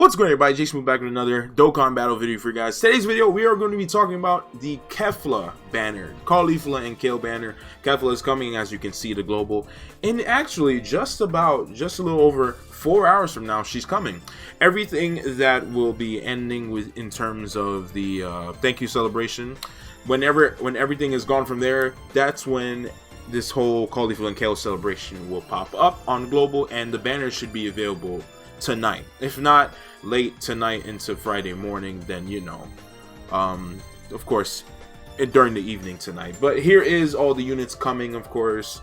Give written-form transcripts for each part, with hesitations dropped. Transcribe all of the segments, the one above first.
What's going on, everybody? Jason back with another Dokkan battle video for you guys. Today's video, we are going to be talking about the KAULIFLA banner, KAULIFLA and KALE banner. KAULIFLA is coming, as you can see, to global, and actually just a little over 4 hours from now, she's coming. Everything that will be ending with in terms of the thank you celebration, when everything is gone from there, that's when this whole KAULIFLA and KALE celebration will pop up on global, and the banner should be available tonight. If not late tonight into Friday morning, then of course during the evening tonight. But here is all the units coming, of course,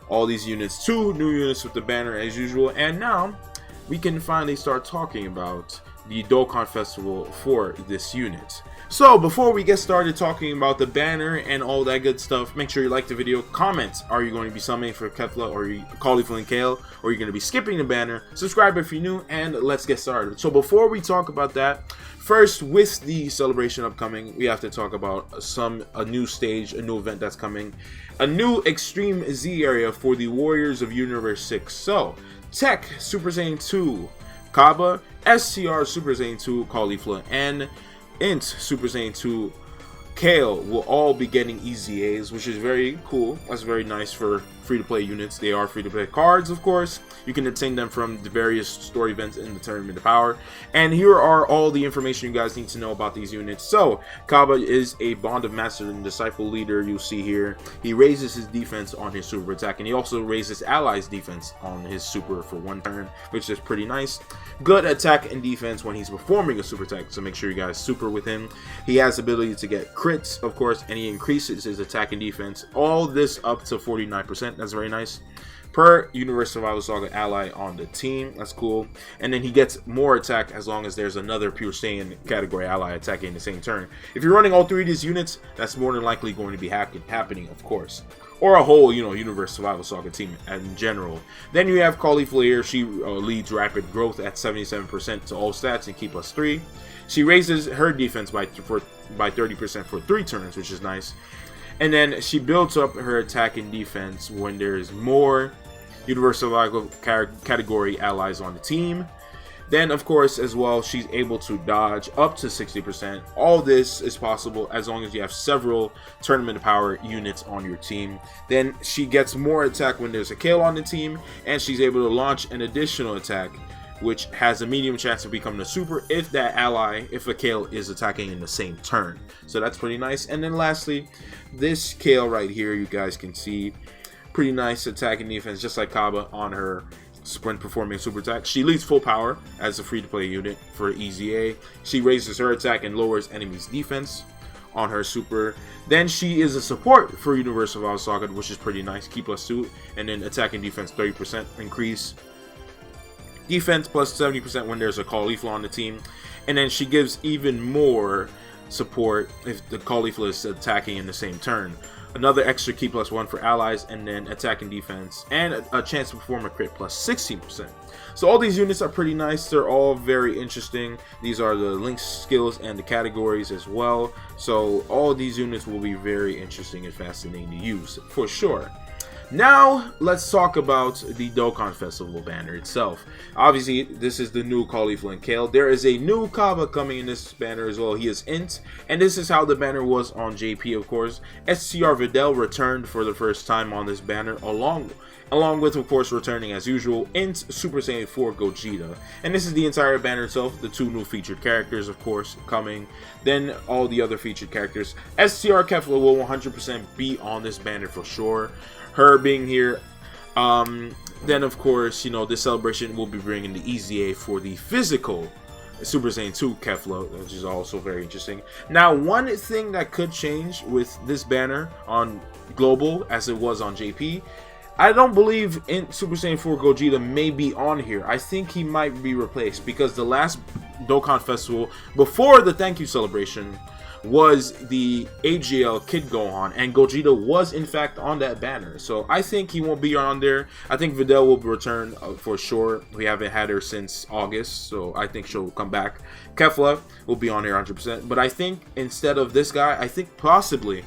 all these units, 2 new units with the banner as usual, and now we can finally start talking about the Dokkan Festival for this unit. So before we get started talking about the banner and all that good stuff, make sure you like the video, comment, are you going to be summoning for KAULIFLA or KAULIFLA and KALE, or are you going to be skipping the banner? Subscribe if you're new, and let's get started. So before we talk about that, first, with the celebration upcoming, we have to talk about a new stage, a new event that's coming, a new Extreme Z area for the Warriors of Universe 6. So TEQ Super Saiyan 2 Kaba, STR Super Saiyan 2 KAULIFLA, and INT Super Saiyan 2 KALE will all be getting EZAs, which is very cool. That's very nice for free-to-play units. They are free-to-play cards, of course. You can obtain them from the various story events in the Tournament of Power. And here are all the information you guys need to know about these units. So, Kaba is a Bond of Master and Disciple leader, you'll see here. He raises his defense on his super attack, and he also raises allies' defense on his super for 1 turn, which is pretty nice. Good attack and defense when he's performing a super attack, so make sure you guys super with him. He has the ability to get crits, of course, and he increases his attack and defense. All this up to 49%. That's very nice. Per Universe Survival Saga ally on the team. That's cool. And then he gets more attack as long as there's another Pure Saiyan category ally attacking the same turn. If you're running all 3 of these units, that's more than likely going to be happening, of course. Or a whole, Universe Survival Saga team in general. Then you have KAULIFLA here. She leads rapid growth at 77% to all stats and Ki +3. She raises her defense by 30% for 3 turns, which is nice. And then she builds up her attack and defense when there's more Universe Survival category allies on the team. Then, of course, as well, she's able to dodge up to 60%. All this is possible as long as you have several Tournament of Power units on your team. Then she gets more attack when there's a KALE on the team, and she's able to launch an additional attack, which has a medium chance of becoming a super if that ally, if a KALE is attacking in the same turn. So that's pretty nice. And then lastly, this KALE right here, you guys can see, pretty nice attack and defense, just like Kaba on her sprint performing super attack. She leads full power as a free-to-play unit for EZA. She raises her attack and lowers enemies' defense on her super. Then she is a support for Universe Survival Saga, which is pretty nice. Ki +2, and then attack and defense 30% increase. Defense plus 70% when there's a KAULIFLA on the team. And then she gives even more support if the KAULIFLA is attacking in the same turn. Another extra Ki +1 for allies, and then attack and defense, and a chance to perform a crit plus 16%. So all these units are pretty nice. They're all very interesting. These are the link skills and the categories as well. So all these units will be very interesting and fascinating to use for sure. Now, let's talk about the Dokkan Festival banner itself. Obviously, this is the new KAULIFLA and KALE. There is a new Kaba coming in this banner as well. He is INT, and this is how the banner was on JP, of course. STR Videl returned for the first time on this banner, along with, of course, returning as usual, INT Super Saiyan 4 Gogeta. And this is the entire banner itself. The 2 new featured characters, of course, coming. Then all the other featured characters. STR KAULIFLA will 100% be on this banner for sure. Her being here, then of course, this celebration will be bringing the EZA for the physical Super Saiyan 2 KAULIFLA, which is also very interesting. Now, one thing that could change with this banner on global, as it was on JP, I don't believe in Super Saiyan 4 Gogeta may be on here. I think he might be replaced because the last Dokkan Festival before the thank you celebration was the AGL Kid Gohan, and Gogeta was in fact on that banner. So I think he won't be on there. I think Videl will return for sure. We haven't had her since August, so I think she'll come back. KAULIFLA will be on here 100%. But I think instead of this guy, I think possibly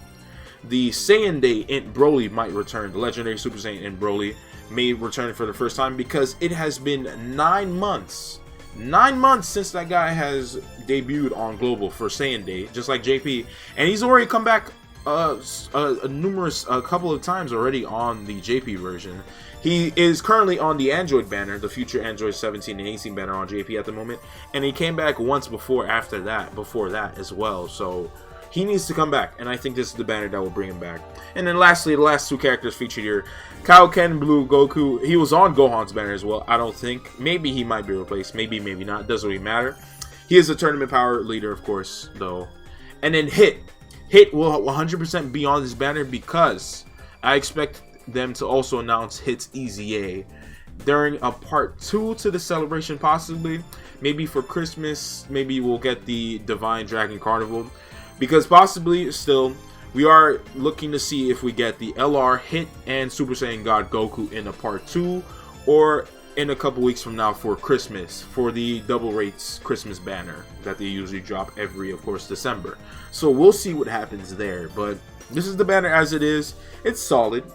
the Saiyan Day INT Broly might return. The legendary Super Saiyan INT Broly may return for the first time because it has been 9 months 9 months since that guy has debuted on Global for Saiyan Day, just like JP, and he's already come back a couple of times already on the JP version. He is currently on the Android banner, the future Android 17 and 18 banner on JP at the moment, and he came back once before that as well. So he needs to come back, and I think this is the banner that will bring him back. And then lastly, the last 2 characters featured here, Kaioken Blue Goku. He was on Gohan's banner as well. I don't think. Maybe he might be replaced. Maybe, maybe not. Doesn't really matter. He is a tournament power leader, of course, though. And then Hit will 100% be on this banner because I expect them to also announce Hit's EZA during a part 2 to the celebration, possibly. Maybe for Christmas. Maybe we'll get the Divine Dragon Carnival. Because possibly, still, we are looking to see if we get the LR Hit and Super Saiyan God Goku in a part 2, or in a couple weeks from now for Christmas, for the Double Rates Christmas banner that they usually drop every, of course, December. So we'll see what happens there, but this is the banner as it is. It's solid.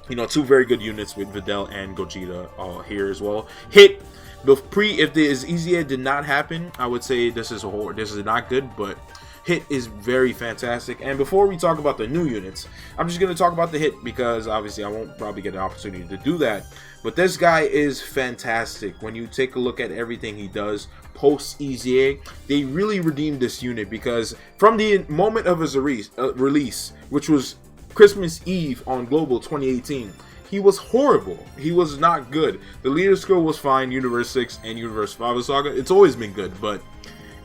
You know, 2 very good units with Videl and Gogeta here as well. Hit, if the EZA did not happen, I would say this is not good, but Hit is very fantastic. And before we talk about the new units, I'm just going to talk about the Hit because obviously I won't probably get an opportunity to do that. But this guy is fantastic. When you take a look at everything he does post EZA, they really redeemed this unit because from the moment of his release, which was Christmas Eve on Global 2018, he was horrible. He was not good. The leader skill was fine, Universe 6 and Universe 5 Saga. It's always been good, but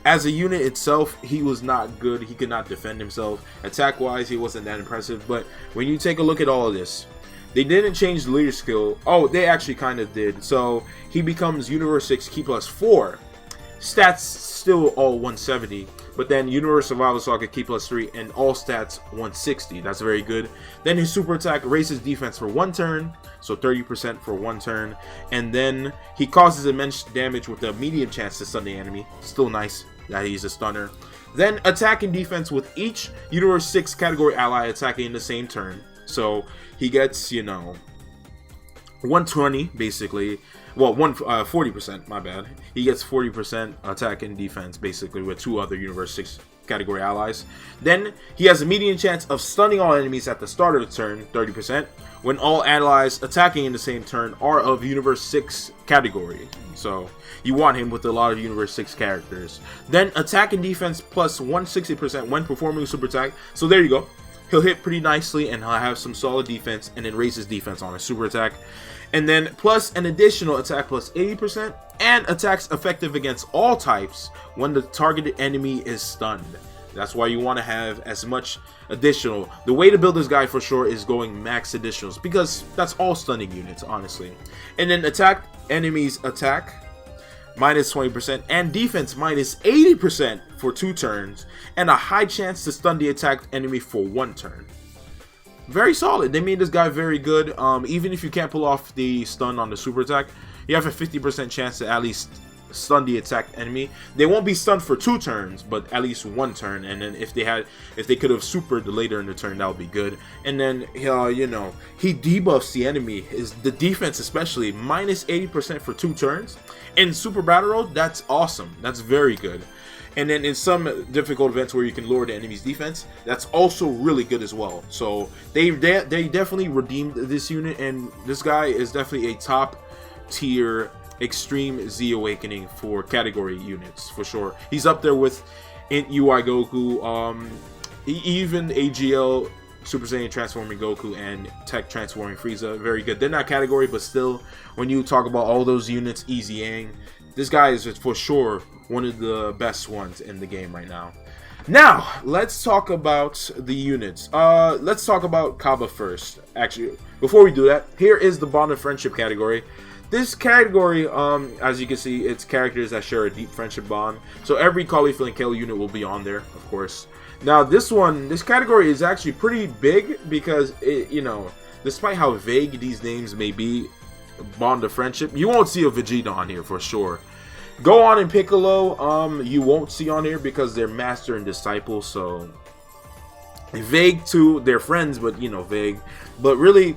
as a unit itself, he was not good. He could not defend himself. Attack-wise, he wasn't that impressive. But when you take a look at all of this, they didn't change the leader skill. Oh, they actually kind of did. So he becomes Universe 6 Ki plus 4. Stats still all 170. But then Universe Survival Saga Ki plus 3 and all stats 160. That's very good. Then his super attack raises defense for 1 turn. So 30% for 1 turn. And then he causes immense damage with a medium chance to stun the enemy. Still nice that he's a stunner. Then attack and defense with each Universe 6 category ally attacking in the same turn. So he gets, you know, 120 basically. Well, 40%, my bad. He gets 40% attack and defense basically with 2 other Universe 6 category allies. Then he has a median chance of stunning all enemies at the start of the turn, 30%, when all allies attacking in the same turn are of Universe 6 category. So you want him with a lot of Universe 6 characters. Then attack and defense plus 160% when performing super attack. So there you go. He'll hit pretty nicely and he'll have some solid defense and then raise his defense on a super attack. And then plus an additional attack plus 80% and attacks effective against all types when the targeted enemy is stunned. That's why you want to have as much additional. The way to build this guy for sure is going max additionals because that's all stunning units, honestly. And then attack enemies attack minus 20% and defense minus 80% for 2 turns and a high chance to stun the attacked enemy for 1 turn. Very solid. They made this guy very good. Even if you can't pull off the stun on the super attack, you have a 50% chance to at least stun the attacked enemy. They won't be stunned for 2 turns, but at least 1 turn. And then if they could have supered later in the turn, that would be good. And then you know, he debuffs the enemy. Is the defense especially minus 80% for 2 turns. In Super Battle Road, that's awesome. That's very good. And then in some difficult events where you can lower the enemy's defense, that's also really good as well. So they definitely redeemed this unit, and this guy is definitely a top tier Extreme Z Awakening for category units for sure. He's up there with UI Goku, even AGL Super Saiyan Transforming Goku and TEQ Transforming Frieza. Very good. They're not category, but still, when you talk about all those units, EZAing, this guy is for sure one of the best ones in the game right now. Now, let's talk about the units. Let's talk about Kaba first. Actually, before we do that, here is the Bond of Friendship category. This category, as you can see, it's characters that share a deep friendship bond. So every CAULIFLA and KALE unit will be on there, of course. Now, this category is actually pretty big because, you know, despite how vague these names may be, Bond of Friendship, you won't see a Vegeta on here for sure. Gohan and Piccolo, you won't see on here because they're master and disciple, so vague too. They're friends, but you know, vague. But really,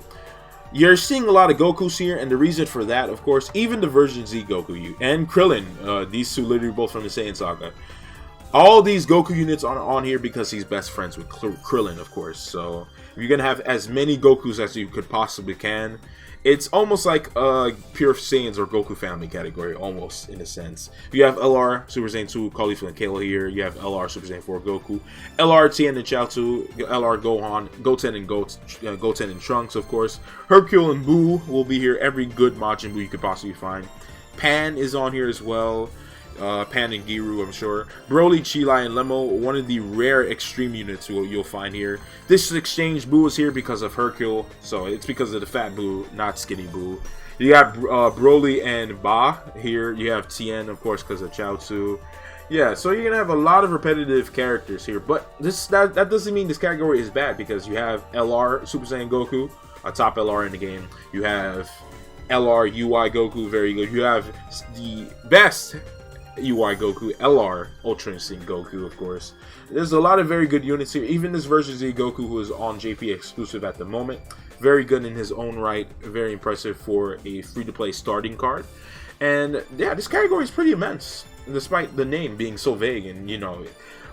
You're seeing a lot of Gokus here, and the reason for that, of course, even the version Z Goku and Krillin, these two literally both from the Saiyan Saga. All these Goku units are on here because he's best friends with Krillin, of course. So you're gonna have as many Gokus as you could possibly can. It's almost like a pure Saiyans or Goku family category, almost in a sense. You have LR, Super Saiyan 2, CAULIFLA and KALE here. You have LR, Super Saiyan 4, Goku, LR, Tien and Chaozu, LR, Gohan, Goten and Goten and Trunks, of course. Hercule and Buu will be here. Every good Majin Buu you could possibly find. Pan is on here as well. Pan and Giru, I'm sure. Broly, Chilai, and Lemo, one of the rare extreme units you'll find here. This exchange Buu is here because of Hercule, so it's because of the fat Buu, not skinny Buu. You got Broly and Ba here. You have Tien, of course, because of Chaozu. Yeah, so you're gonna have a lot of repetitive characters here, but that doesn't mean this category is bad, because you have LR, Super Saiyan Goku, a top LR in the game. You have LR UI Goku, very good. You have the best UI Goku, LR Ultra Instinct Goku, of course. There's a lot of very good units here. Even this version Z Goku, who is on JP exclusive at the moment, very good in his own right. Very impressive for a free-to-play starting card. And yeah, this category is pretty immense, despite the name being so vague and, you know,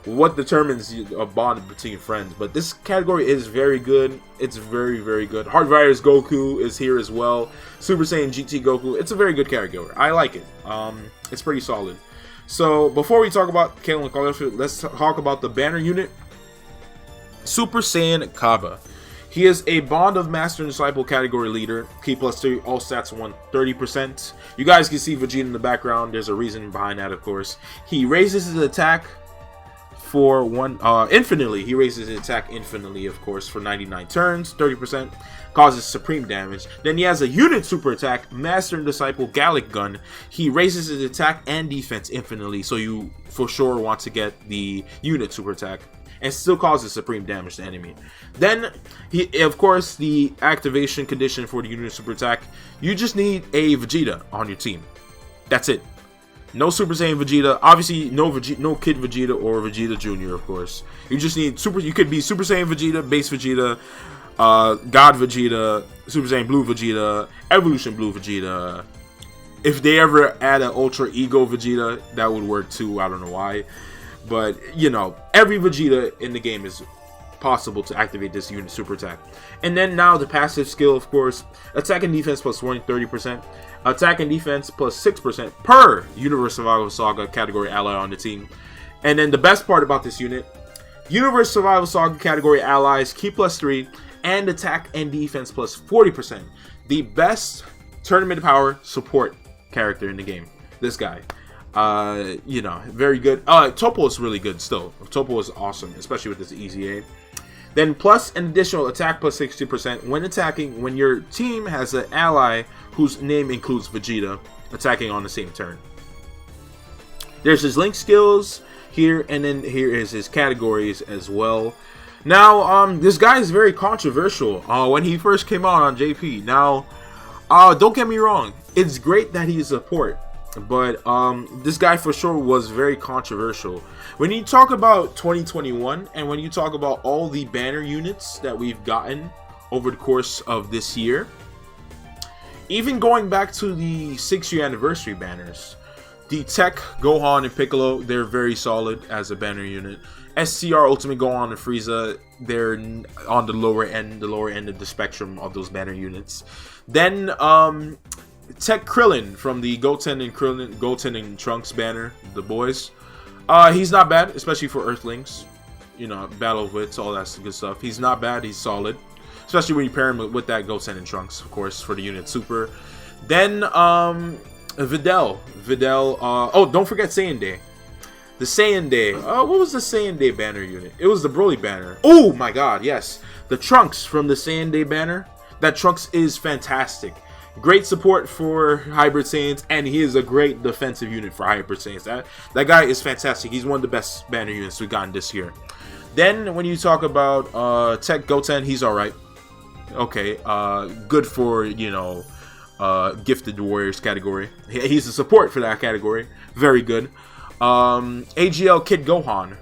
what determines a bond between friends. But this category is very good. It's very, very good. Hard Virus Goku is here as well. Super Saiyan GT Goku. It's a very good category. I like it. It's pretty solid. So before we talk about KALE and KAULIFLA, let's talk about the banner unit. Super Saiyan Kaba. He is a Bond of Master and Disciple category leader. Key +3, all stats 130%. You guys can see Vegeta in the background. There's a reason behind that, of course. He raises his attack for infinitely. He raises his attack infinitely, of course, for 99 turns, 30%. Causes supreme damage. Then he has a unit super attack, Master and Disciple Gallic Gun. He raises his attack and defense infinitely, so you for sure want to get the unit super attack, and still causes supreme damage to enemy. Then, of course, the activation condition for the unit super attack, you just need a Vegeta on your team. That's it. No Super Saiyan Vegeta. Obviously, no Kid Vegeta or Vegeta Jr., of course. You just need you could be Super Saiyan Vegeta, Base Vegeta, God Vegeta, Super Saiyan Blue Vegeta, Evolution Blue Vegeta. If they ever add an Ultra Ego Vegeta, that would work too. I don't know why. But, you know, every Vegeta in the game is possible to activate this unit super attack. And then now the passive skill, of course, attack and defense plus 130%, attack and defense plus 6% per Universe Survival Saga category ally on the team. And then the best part about this unit, Universe Survival Saga category allies, key +3, and attack and defense plus 40%. The best tournament power support character in the game. This guy. You know, very good. Topo is really good still. Topo is awesome, especially with this EZA. Then plus an additional attack plus 60% when attacking when your team has an ally whose name includes Vegeta attacking on the same turn. There's his link skills here, and then here is his categories as well. Now, this guy is very controversial when he first came out on JP. Now, don't get me wrong, it's great that he's a support, but this guy for sure was very controversial. When you talk about 2021 and when you talk about all the banner units that we've gotten over the course of this year, even going back to the 6-year anniversary banners, the TEQ, Gohan, and Piccolo, they're very solid as a banner unit. SCR, Ultimate Gohan, and Frieza, they're on the lower end of the spectrum of those banner units. Then TEQ Krillin from the Goten and Trunks banner, the boys. He's not bad, especially for Earthlings. You know, Battle of Wits, all that good stuff. He's not bad, he's solid. Especially when you pair him with that Goten and Trunks, of course, for the unit super. Then, Videl. Oh, don't forget Saiyan Day. The Saiyan Day. What was the Saiyan Day banner unit? It was the Broly banner. Oh my god, yes. The Trunks from the Saiyan Day banner. That Trunks is fantastic. Great support for Hybrid Saiyans, and he is a great defensive unit for Hybrid Saiyans. That guy is fantastic. He's one of the best banner units we've gotten this year. Then, when you talk about TEQ Goten, he's alright. Okay, good for, you know, Gifted Warriors category. He's a support for that category. Very good. AGL Kid Gohan.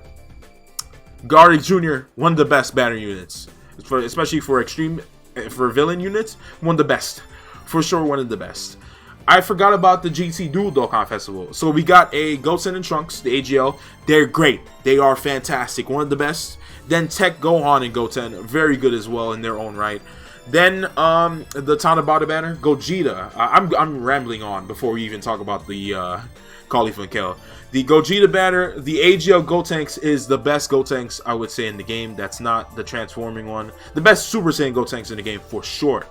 Garlic Jr., one of the best banner units. Especially for extreme for villain units, one of the best. For sure, one of the best. I forgot about the GT Dual Dokkan Festival. So we got a Goten and Trunks, the AGL. They're great. They are fantastic. One of the best. Then TEQ, Gohan, and Goten. Very good as well in their own right. Then the Tanabata banner, Gogeta. I'm rambling on before we even talk about the CAULIFLA and KALE. The Gogeta banner, the AGL Gotenks is the best Gotenks I would say in the game. That's not the transforming one. The best Super Saiyan Gotenks in the game for sure.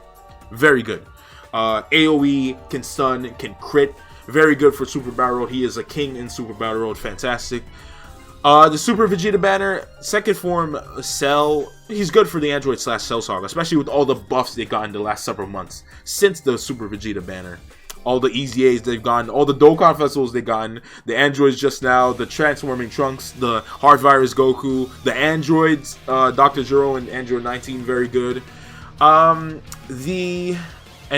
Very good. AoE, can stun, can crit. Very good for Super Battle Road. He is a king in Super Battle Road. Fantastic. The Super Vegeta banner, second form Cell. He's good for the Android / Cell Saga, especially with all the buffs they got in the last several months since the Super Vegeta banner. All the Easy A's they've gotten, all the Dokkan festivals they've gotten, the androids just now, the transforming Trunks, the Heart Virus Goku, the androids, Dr. Zero and Android 19, very good. And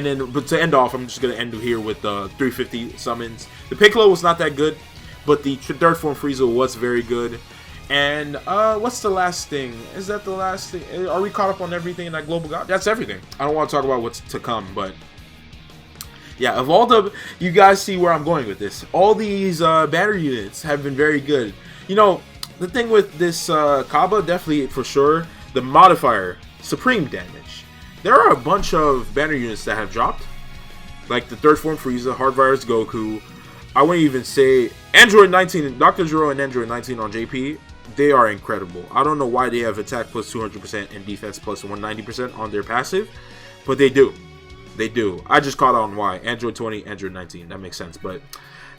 then, but to end off, I'm just going to end here with 350 summons. The Piccolo was not that good, but the third form Frieza was very good. And what's the last thing? Is that the last thing? Are we caught up on everything in that Global God? That's everything. I don't want to talk about what's to come, but yeah, of all the, you guys see where I'm going with this. All these banner units have been very good. You know, the thing with this Kaba, definitely for sure, the modifier, Supreme Damage. There are a bunch of banner units that have dropped, like the third form Frieza, Heart Virus Goku. I wouldn't even say Android 19, Dr. Zero and Android 19 on JP. They are incredible. I don't know why they have attack plus 200% and defense plus 190% on their passive, but they do. They do. I just caught on why. Android 20, Android 19. That makes sense, but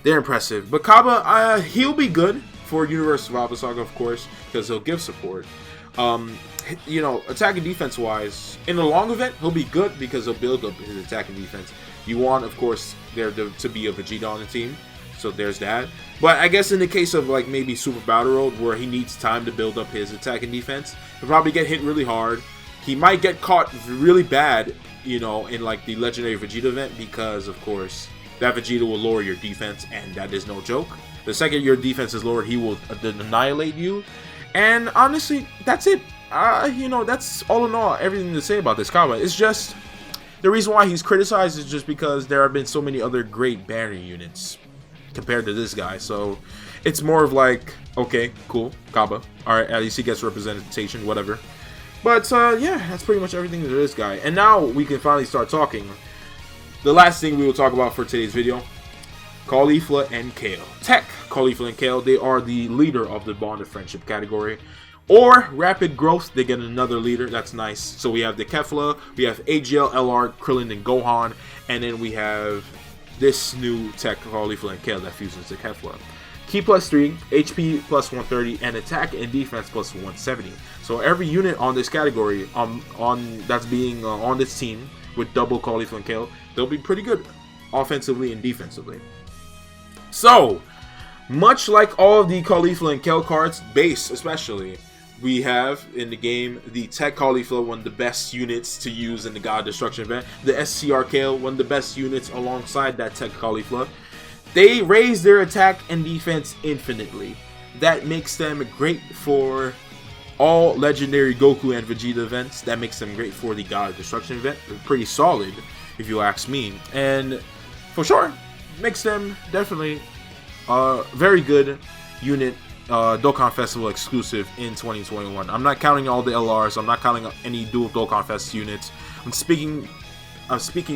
they're impressive. But Kaba, he'll be good for Universe Survival Saga, of course, because he'll give support. You know, attack and defense wise, in the long event, he'll be good because he'll build up his attack and defense. You want, of course, there to be a Vegeta on the team, so there's that. But I guess in the case of like maybe Super Battle Road, where he needs time to build up his attack and defense, he'll probably get hit really hard. He might get caught really bad, you know, in like the Legendary Vegeta event, because of course that Vegeta will lower your defense, and that is no joke. The second your defense is lowered, he will annihilate you. And honestly, that's it. You know, that's all in all everything to say about this Kaba. It's just the reason why he's criticized is just because there have been so many other great banner units compared to this guy. So it's more of like, okay, cool, Kaba. All right, at least he gets representation, whatever. But yeah, that's pretty much everything to this guy. And now we can finally start talking. The last thing we will talk about for today's video, CAULIFLA and KALE. TEQ, CAULIFLA and KALE, they are the leader of the Bond of Friendship category. Or Rapid Growth, they get another leader. That's nice. So we have the Kefla, we have AGL, LR, Krillin, and Gohan. And then we have this new TEQ, CAULIFLA and KALE, that fuses the Kefla. Key plus 3, HP plus 130, and attack and defense plus 170. So every unit on this category, that's being on this team with double CAULIFLA and KALE, they'll be pretty good offensively and defensively. So, much like all of the CAULIFLA and KALE cards, base especially, we have in the game the TEQ CAULIFLA, one of the best units to use in the God Destruction event. The SCR KALE, one of the best units alongside that TEQ CAULIFLA. They raise their attack and defense infinitely. That makes them great for all legendary Goku and Vegeta events. That makes them great for the God Destruction event. They're pretty solid, if you ask me. And for sure, makes them definitely very good unit, Dokkan Festival exclusive in 2021. I'm not counting all the LRs. I'm not counting any dual Dokkan Fest units. I'm speaking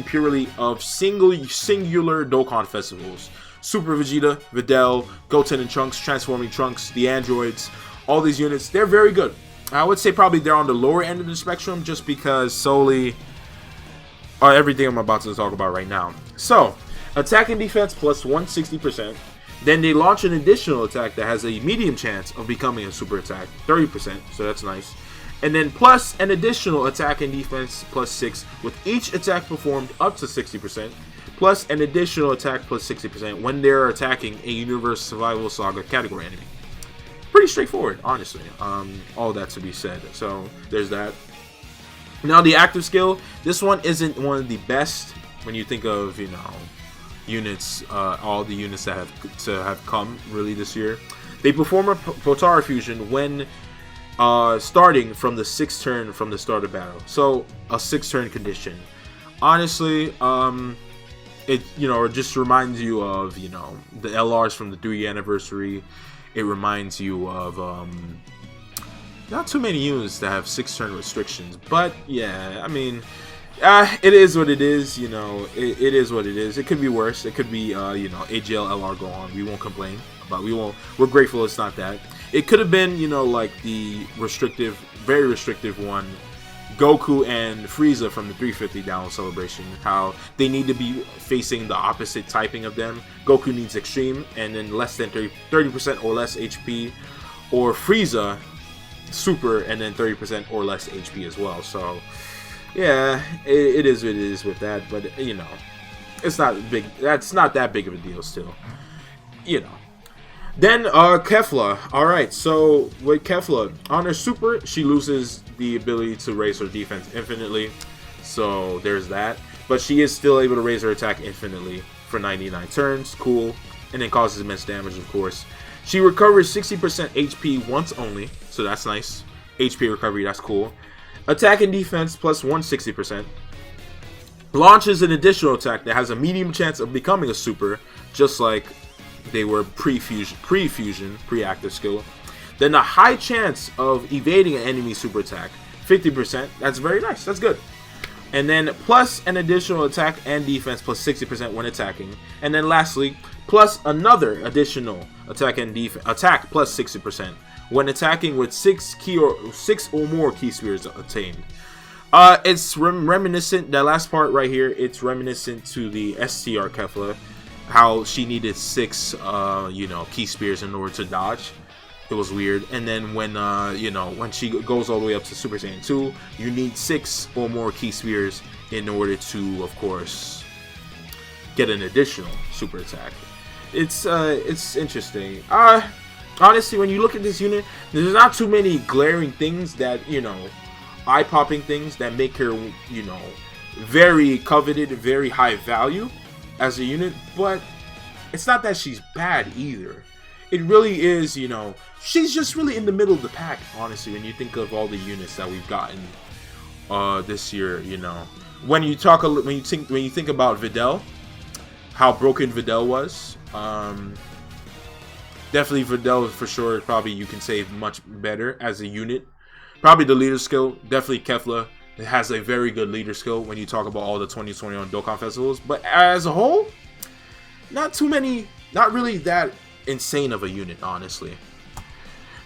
purely of singular Dokkan festivals. Super Vegeta, Videl, Goten and Trunks, Transforming Trunks, the androids, all these units, they're very good. I would say probably they're on the lower end of the spectrum just because solely everything I'm about to talk about right now. So, attack and defense plus 160%. Then they launch an additional attack that has a medium chance of becoming a super attack, 30%, so that's nice. And then plus an additional attack and defense plus 6 with each attack performed up to 60%, plus an additional attack plus 60% when they're attacking a Universe Survival Saga category enemy. Pretty straightforward, honestly. All that to be said. So there's that. Now the active skill, this one isn't one of the best when you think of, you know, units, all the units that have come really this year. They perform a Potara fusion when starting from the 6th turn from the start of battle. So a 6th turn condition. Honestly, it just reminds you of the LRs from the 3 anniversary. It reminds you of not too many units that have 6th turn restrictions, but yeah, I mean, it is what it is. It is what it is. It could be worse. It could be AGL LR go on. We won't complain about. We're grateful it's not that. It could have been like the restrictive, very restrictive one, Goku and Frieza from the 350 download celebration. How they need to be facing the opposite typing of them. Goku needs extreme and then less than 30% or less HP, or Frieza super and then 30% or less HP as well. So yeah, it is what it is with that, but it's not big. That's not that big of a deal still. Then KAULIFLA. Alright, so with KAULIFLA, on her super, she loses the ability to raise her defense infinitely. So there's that. But she is still able to raise her attack infinitely for 99 turns. Cool. And then causes immense damage, of course. She recovers 60% HP once only. So that's nice. HP recovery, that's cool. Attack and defense plus 160%. Launches an additional attack that has a medium chance of becoming a super, just like they were pre-active skill. Then a high chance of evading an enemy super attack, 50%. That's very nice. That's good. And then plus an additional attack and defense plus 60% when attacking. And then lastly, plus another additional attack and attack plus 60% when attacking with 6 or more key spheres attained. It's reminiscent. That last part right here, it's reminiscent to the STR KAULIFLA. How she needed 6 key spears in order to dodge. It was weird. And then when when she goes all the way up to Super Saiyan 2, you need 6 or more key spears in order to, of course, get an additional super attack. It's interesting. Honestly, when you look at this unit, there's not too many glaring things that eye-popping things that make her very coveted, very high value as a unit, but it's not that she's bad either. It really is, she's just really in the middle of the pack, honestly, when you think of all the units that we've gotten this year. When you think about Videl, how broken Videl was, definitely Videl for sure. Probably you can say much better as a unit. Probably the leader skill, definitely KAULIFLA. It has a very good leader skill when you talk about all the 2021 Dokkan festivals. But as a whole, not really that insane of a unit, honestly.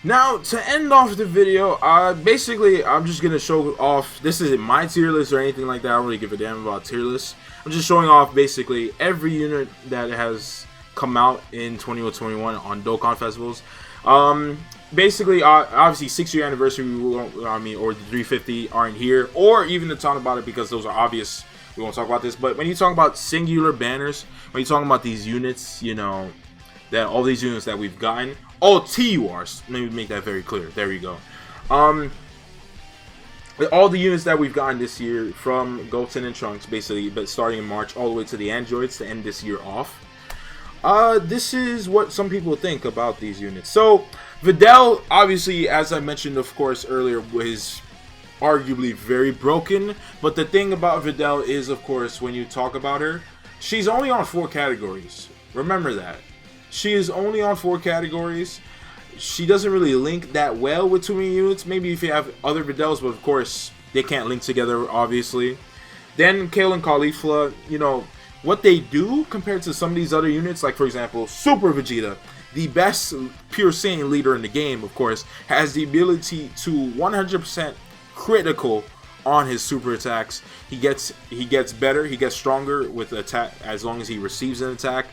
Now, to end off the video, basically, I'm just going to show off, this isn't my tier list or anything like that. I don't really give a damn about tier lists. I'm just showing off, basically, every unit that has come out in 2021 on Dokkan festivals. Basically, obviously, 6-year anniversary, or the 350 aren't here, or even to talk about it because those are obvious. We won't talk about this, but when you talk about singular banners, when you're talking about these units, that all these units that we've gotten, all TURs. Let me make that very clear. There you go. All the units that we've gotten this year from Goten and Trunks, basically, but starting in March all the way to the androids to end this year off. This is what some people think about these units. So Videl, obviously, as I mentioned, of course, earlier, was arguably very broken. But the thing about Videl is, of course, when you talk about her, she's only on 4 categories. Remember that. She is only on 4 categories. She doesn't really link that well with too many units. Maybe if you have other Videls, but of course, they can't link together, obviously. Then KALE and KAULIFLA, what they do compared to some of these other units, like for example, Super Vegeta, the best pure Saiyan leader in the game, of course, has the ability to 100% critical on his super attacks. He gets better, he gets stronger with attack as long as he receives an attack,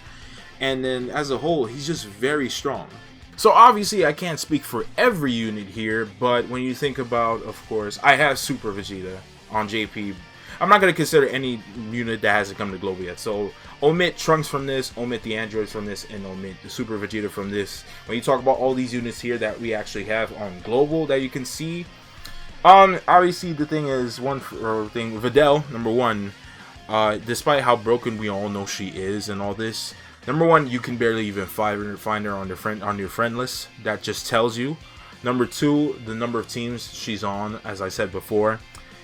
and then as a whole, he's just very strong. So obviously, I can't speak for every unit here, but when you think about, of course, I have Super Vegeta on JP. I'm not going to consider any unit that hasn't come to global yet. So omit Trunks from this, omit the androids from this, and omit the Super Vegeta from this. When you talk about all these units here that we actually have on global that you can see, obviously the thing is, Videl, number one, despite how broken we all know she is and all this, number one, you can barely even find her on your friend list. That just tells you Number 2, the number of teams she's on, as I said before,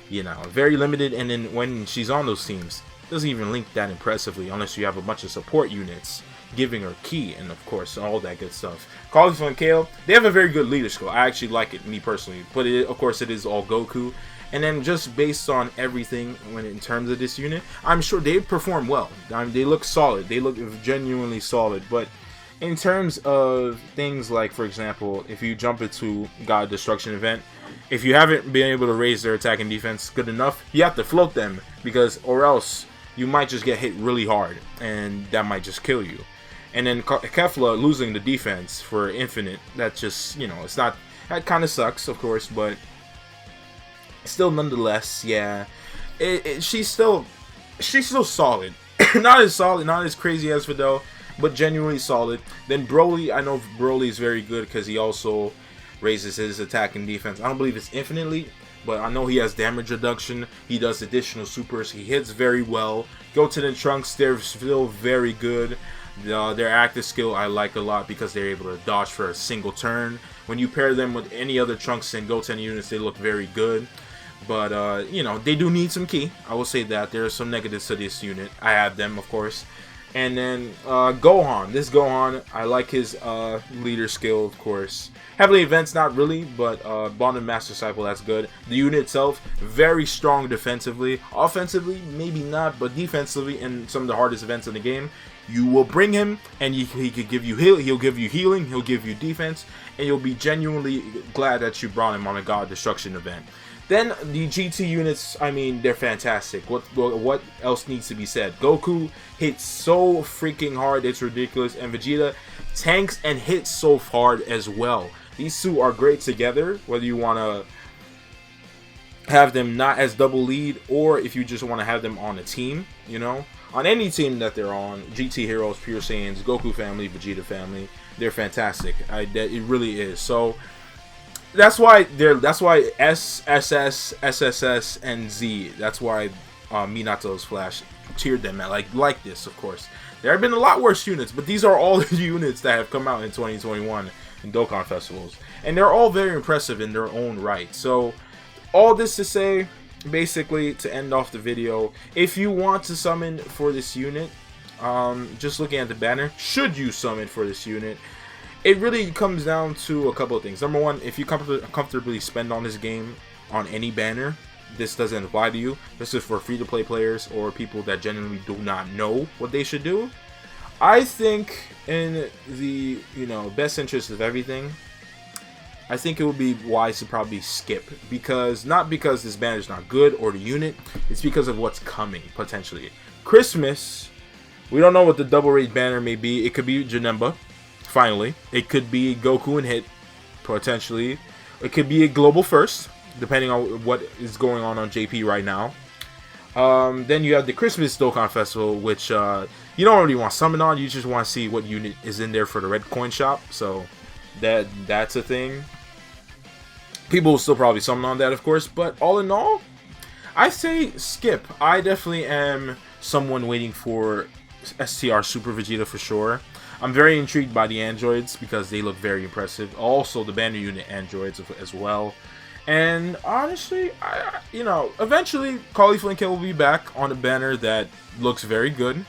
you know, very limited. And then when she's on those teams, doesn't even link that impressively unless you have a bunch of support units giving her key and of course all that good stuff. Caulifla and Kale, they have a very good leader skill. I actually like it, me personally, but of course it is all Goku. And then just based on everything when in terms of this unit, I'm sure they perform well. They look solid. They look genuinely solid. But in terms of things like, for example, if you jump into God Destruction event, if you haven't been able to raise their attack and defense good enough, you have to float them, because or else you might just get hit really hard and that might just kill you. And then Kefla losing the defense for infinite, that just, you know, it's not, that kind of sucks, of course, but still nonetheless, yeah, she's still solid. Not as crazy as Fidel, but genuinely solid. Then Broly, I know Broly is very good because he also raises his attack and defense. I don't believe it's infinitely, but I know he has damage reduction. He does additional supers. He hits very well. Goten and Trunks, they're still very good. Their active skill I like a lot because they're able to dodge for a single turn. When you pair them with any other Trunks and Goten units, they look very good. But, you know, they do need some key. I will say that. There are some negatives to this unit. I have them, of course. And then Gohan. This Gohan, I like his leader skill, of course. Heavenly Events, not really, but Bonded Master Disciple, that's good. The unit itself, very strong defensively. Offensively, maybe not, but defensively in some of the hardest events in the game, you will bring him, and he could give you he'll give you healing, he'll give you defense, and you'll be genuinely glad that you brought him on a God Destruction event. Then the GT units, I mean, they're fantastic. What else needs to be said? Goku hits so freaking hard, it's ridiculous, and Vegeta tanks and hits so hard as well. These two are great together, whether you want to have them not as double lead, or if you just want to have them on a team, you know, on any team that they're on. GT Heroes, Pure Saiyans, Goku family, Vegeta family, they're fantastic. It really is. So that's why S, SS, SSS, and Z. That's why Minato's Flash tiered them at like this. Of course, there have been a lot worse units, but these are all the units that have come out in 2021 in Dokkan festivals, and they're all very impressive in their own right. So all this to say, basically, to end off the video, if you want to summon for this unit, just looking at the banner, should you summon for this unit? It really comes down to a couple of things. Number one, if you comfortably spend on this game on any banner, this doesn't apply to you. This is for free-to-play players or people that genuinely do not know what they should do. I think in the, you know, best interest of everything, I think it would be wise to probably skip, because not because this banner is not good or the unit, it's because of what's coming potentially. Christmas, we don't know what the double raid banner may be. It could be Janemba, finally. It could be Goku and Hit, potentially. It could be a global first, depending on what is going on JP right now. Then you have the Christmas Dokkan Festival, which you don't really want to summon on. You just want to see what unit is in there for the red coin shop. So that's a thing. People will still probably summon on that, of course, but all in all, I say skip. I definitely am someone waiting for STR Super Vegeta for sure. I'm very intrigued by the androids because they look very impressive. Also, the banner unit androids as well. And honestly, you know, eventually CAULIFLA and KALE will be back on a banner that looks very good.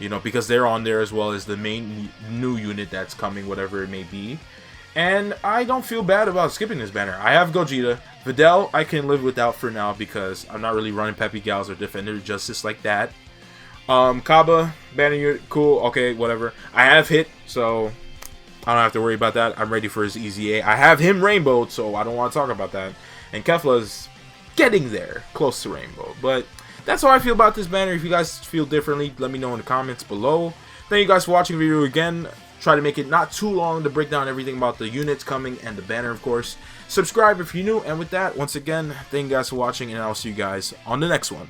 You know, because they're on there as well as the main new unit that's coming, whatever it may be. And I don't feel bad about skipping this banner. I have Gogeta. Videl, I can live without for now because I'm not really running Peppy Gals or Defender Justice like that. Kaba, banner unit, cool, okay, whatever. I have Hit, so I don't have to worry about that. I'm ready for his Easy A. I have him Rainbow, so I don't want to talk about that. And Kefla's getting there, close to Rainbow. But that's how I feel about this banner. If you guys feel differently, let me know in the comments below. Thank you guys for watching the video again. Try to make it not too long to break down everything about the units coming and the banner, of course. Subscribe if you're new. And with that, once again, thank you guys for watching, and I'll see you guys on the next one.